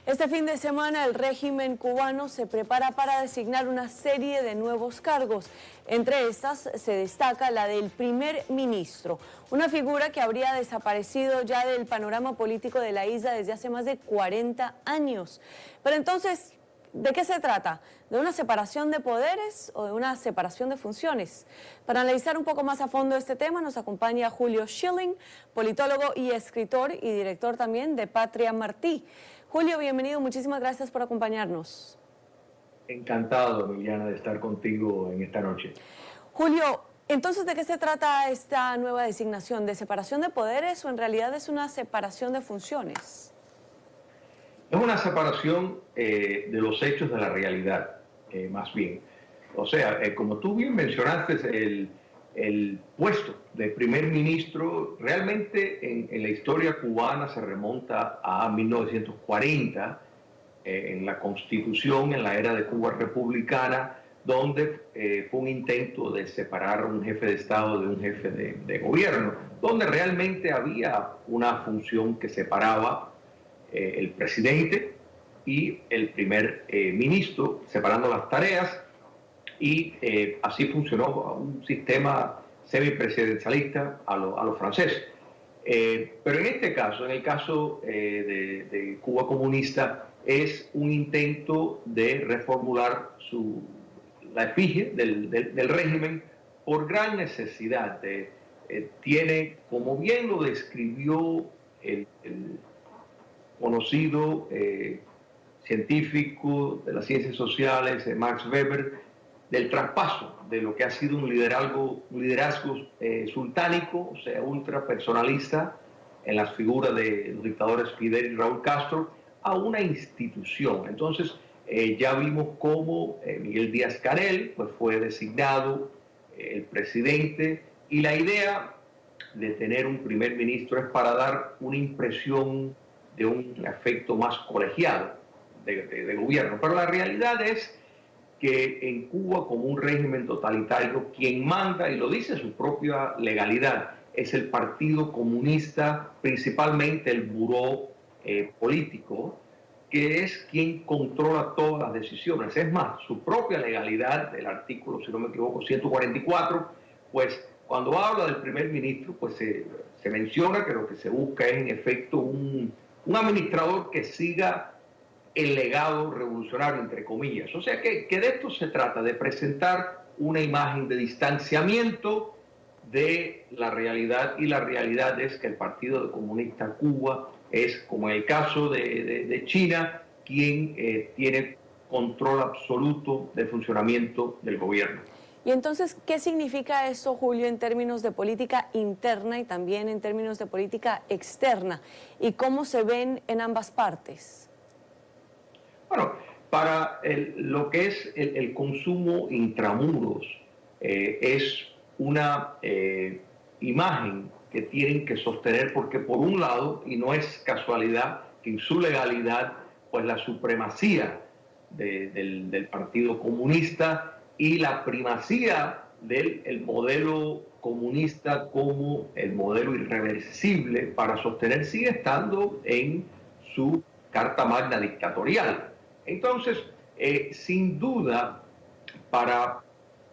Este fin de semana el régimen cubano se prepara para designar una serie de nuevos cargos. Entre estas se destaca la del primer ministro, una figura que habría desaparecido ya del panorama político de la isla desde hace más de 40 años. Pero entonces, ¿de qué se trata? ¿De una separación de poderes o de una separación de funciones? Para analizar un poco más a fondo este tema nos acompaña Julio Schilling, politólogo y escritor y director también de Patria Martí. Julio, bienvenido, muchísimas gracias por acompañarnos. Encantado, Emiliana, de estar contigo en esta noche. Julio, entonces, ¿de qué se trata esta nueva designación? ¿De separación de poderes o en realidad es una separación de funciones? Es una separación de los hechos de la realidad, más bien. O sea, como tú bien mencionaste, el puesto de primer ministro realmente en la historia cubana se remonta a 1940, en la Constitución, en la era de Cuba republicana, donde fue un intento de separar a un jefe de Estado de un jefe de gobierno, donde realmente había una función que separaba el presidente y el primer ministro, separando las tareas, y así funcionó un sistema semipresidencialista a los franceses. Pero en este caso, en el caso de Cuba comunista, es un intento de reformular la efigie del régimen por gran necesidad. Tiene, como bien lo describió el conocido científico de las ciencias sociales, Max Weber, del traspaso de lo que ha sido un liderazgo sultánico, o sea, ultrapersonalista, en las figuras de los dictadores Fidel y Raúl Castro, a una institución. Entonces, ya vimos cómo Miguel Díaz-Canel pues, fue designado el presidente, y la idea de tener un primer ministro es para dar una impresión de un efecto más colegiado de gobierno. Pero la realidad es que en Cuba, como un régimen totalitario, quien manda, y lo dice su propia legalidad, es el Partido Comunista, principalmente el buró político, que es quien controla todas las decisiones. Es más, su propia legalidad, el artículo, si no me equivoco, 144, pues cuando habla del primer ministro, pues se menciona que lo que se busca es en efecto un administrador que siga el legado revolucionario, entre comillas. O sea que de esto se trata, de presentar una imagen de distanciamiento de la realidad, y la realidad es que el Partido Comunista Cuba es, como en el caso de China, quien tiene control absoluto del funcionamiento del gobierno. Y entonces, ¿qué significa eso, Julio, en términos de política interna y también en términos de política externa? ¿Y cómo se ven en ambas partes? Bueno, para lo que es el consumo intramuros, es una imagen que tienen que sostener, porque por un lado, y no es casualidad que en su legalidad, pues la supremacía del Partido Comunista y la primacía del modelo comunista como el modelo irreversible para sostener sigue estando en su Carta Magna dictatorial. Entonces, sin duda,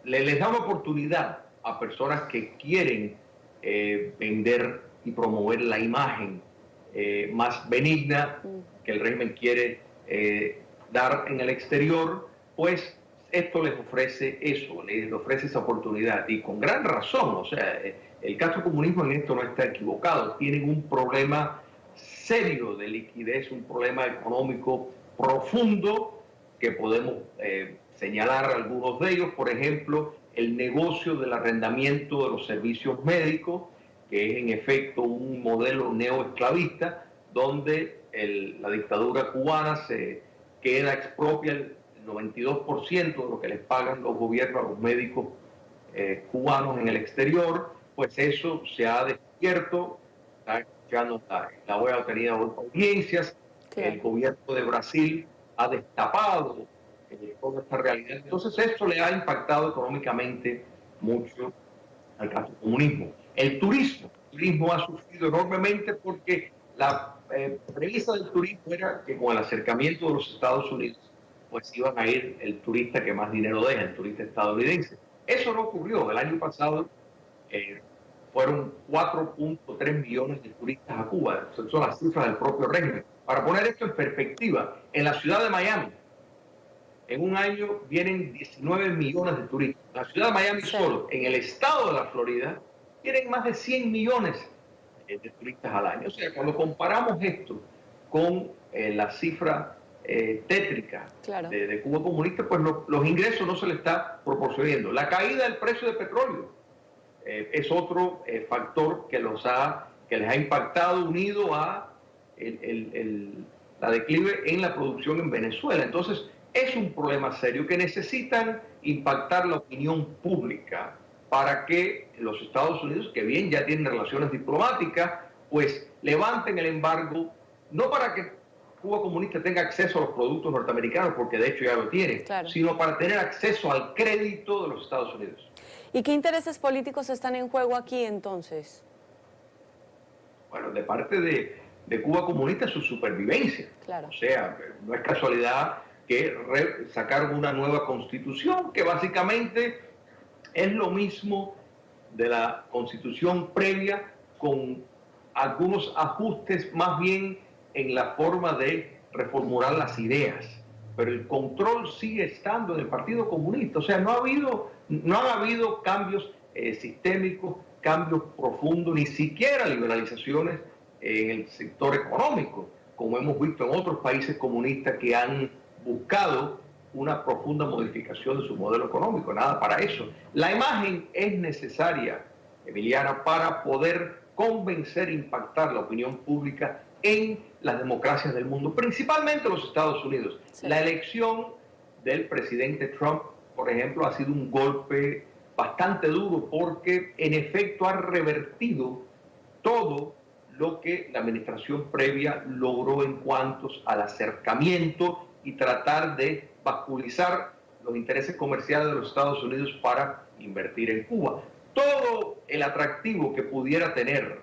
les da una oportunidad a personas que quieren vender y promover la imagen más benigna que el régimen quiere dar en el exterior, pues esto les ofrece eso, les ofrece esa oportunidad, y con gran razón. O sea, el castrocomunismo en esto no está equivocado. Tienen un problema serio de liquidez, un problema económico profundo, que podemos señalar algunos de ellos. Por ejemplo, el negocio del arrendamiento de los servicios médicos, que es en efecto un modelo neoesclavista, donde la dictadura cubana se queda expropia el 92% de lo que les pagan los gobiernos a los médicos cubanos en el exterior. Pues eso se ha descubierto, ya no está. La OEA ha tenido audiencias, claro. El gobierno de Brasil ha destapado toda esta realidad. Entonces esto le ha impactado económicamente mucho al castrocomunismo. El turismo ha sufrido enormemente, porque premisa del turismo era que con el acercamiento de los Estados Unidos, pues iban a ir el turista que más dinero deja, el turista estadounidense. Eso no ocurrió. El año pasado fueron 4.3 millones de turistas a Cuba. Esas son las cifras del propio régimen. Para poner esto en perspectiva, en la ciudad de Miami, en un año vienen 19 millones de turistas. En la ciudad de Miami solo, en el estado de la Florida, vienen más de 100 millones de turistas al año. O sea, cuando comparamos esto con la cifra tétrica de Cuba comunista, pues los ingresos no se le está proporcionando. La caída del precio del petróleo es otro factor que les ha impactado, unido a la declive en la producción en Venezuela. Entonces, es un problema serio que necesitan impactar la opinión pública para que los Estados Unidos, que bien ya tienen relaciones diplomáticas, pues levanten el embargo, no para que Cuba comunista tenga acceso a los productos norteamericanos, porque de hecho ya lo tiene, sino para tener acceso al crédito de los Estados Unidos. ¿Y qué intereses políticos están en juego aquí entonces? Bueno, de parte de Cuba comunista, su supervivencia. O sea, no es casualidad que sacaron una nueva constitución que básicamente es lo mismo de la constitución previa, con algunos ajustes más bien en la forma de reformular las ideas. Pero el control sigue estando en el Partido Comunista. O sea, no han habido cambios sistémicos, cambios profundos, ni siquiera liberalizaciones en el sector económico, como hemos visto en otros países comunistas que han buscado una profunda modificación de su modelo económico. Nada para eso. La imagen es necesaria, Emiliana, para poder convencer e impactar la opinión pública en las democracias del mundo, principalmente los Estados Unidos. La elección del presidente Trump, por ejemplo, ha sido un golpe bastante duro porque en efecto ha revertido todo lo que la administración previa logró en cuanto al acercamiento y tratar de basculizar los intereses comerciales de los Estados Unidos para invertir en Cuba. Todo el atractivo que pudiera tener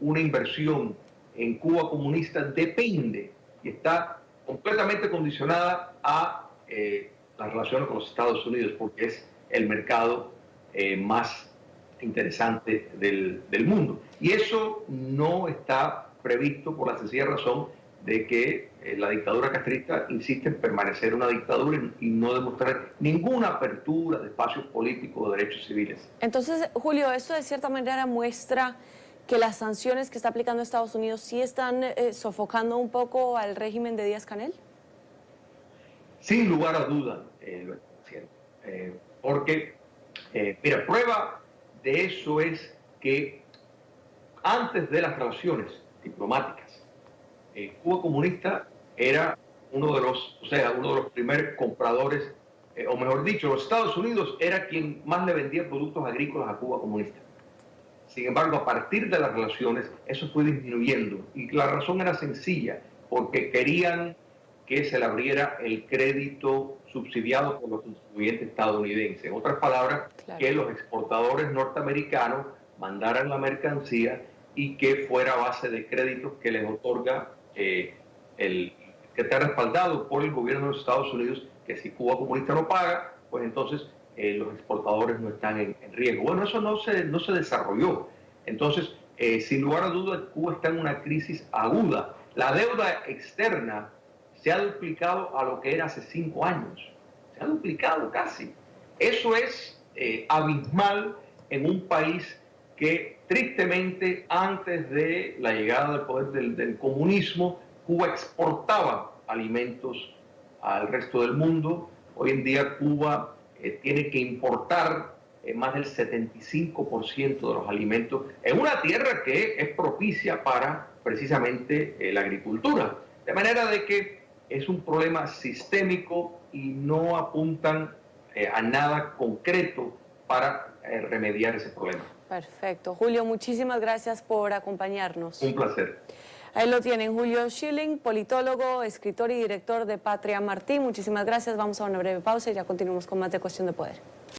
una inversión en Cuba comunista depende y está completamente condicionada a las relaciones con los Estados Unidos, porque es el mercado más interesante del mundo. Y eso no está previsto por la sencilla razón de que la dictadura castrista insiste en permanecer una dictadura y no demostrar ninguna apertura de espacios políticos o derechos civiles. Entonces, Julio, esto de cierta manera muestra que las sanciones que está aplicando Estados Unidos sí están sofocando un poco al régimen de Díaz-Canel. Sin lugar a duda, porque, mira, prueba de eso es que antes de las relaciones diplomáticas, Cuba comunista era uno de los primeros compradores, o mejor dicho, los Estados Unidos era quien más le vendía productos agrícolas a Cuba comunista. Sin embargo, a partir de las relaciones, eso fue disminuyendo. Y la razón era sencilla, porque querían que se le abriera el crédito subsidiado por los contribuyentes estadounidenses. En otras palabras, que los exportadores norteamericanos mandaran la mercancía y que fuera a base de créditos que les otorga que está respaldado por el gobierno de los Estados Unidos, que si Cuba comunista no paga, pues entonces los exportadores no están en riesgo. Bueno, eso no se desarrolló. Entonces, sin lugar a dudas, Cuba está en una crisis aguda. La deuda externa se ha duplicado a lo que era hace 5 años. Se ha duplicado casi. Eso es abismal en un país que tristemente antes de la llegada del poder del comunismo, Cuba exportaba alimentos al resto del mundo. Hoy en día Cuba tiene que importar más del 75% de los alimentos en una tierra que es propicia para precisamente la agricultura. De manera de que es un problema sistémico y no apuntan a nada concreto para remediar ese problema. Perfecto. Julio, muchísimas gracias por acompañarnos. Un placer. Ahí lo tienen, Julio Schilling, politólogo, escritor y director de Patria Martí. Muchísimas gracias. Vamos a una breve pausa y ya continuamos con más de Cuestión de Poder.